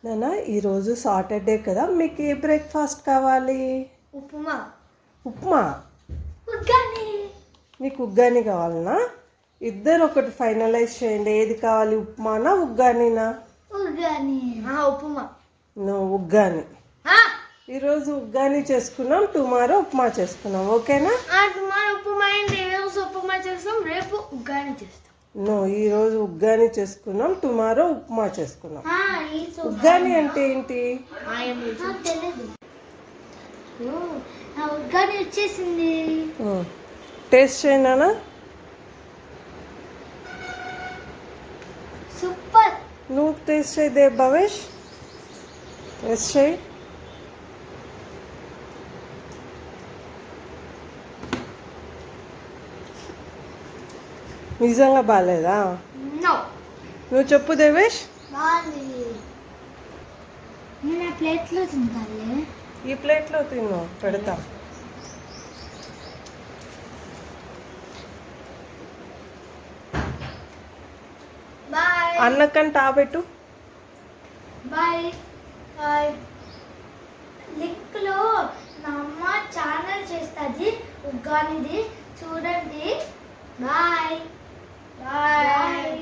నాన్న ఈరోజు సాటర్డే కదా, మీకు ఏ బ్రేక్ఫాస్ట్ కావాలి? ఉప్మా. ఉప్మా? ఉగ్గాని. మీకు ఉగ్గాని కావాలనా? ఇద్దరు ఒకటి ఫైనలైజ్ చేయండి, ఏది కావాలి, ఉప్మానా ఉగ్గానినా? ఉగ్గాని. ఉప్మా. ఉగ్గాని. ఈరోజు ఉగ్గాని చేసుకున్నాం, టుమారో ఉప్మా చేసుకున్నాం, ఓకేనా? టుమారో ఉప్మా అండి, ఈరోజు ఉప్మా చేస్తాం, రేపు ఉగ్గాని చేస్తాం. ఈరోజు ఉగ్గాని చేసుకున్నాం, టుమారో ఉప్మా చేసుకున్నాం. ఉగ్గాని అంటే ఏంటి? తెలియదు. ఉగ్గాని వచ్చేసింది. టేస్ట్ చేయనా? సూపర్. నువ్వు టేస్ట్ చేయదే భవేష్, టేస్ట్ చేయి. నిజంగా బాగాలేదా? నువ్వు చెప్పు దేవేష్. నేను ఆ ప్లేట్లో తింటాను. ఈ ప్లేట్లో తిను, పెడతా. బాయ్. అన్నకంట పెట్టు. Bye bye. లింక్లో నా అమ్మ ఛానల్ చేస్తుంది ఉగ్గానిది, చూడండి. Bye bye.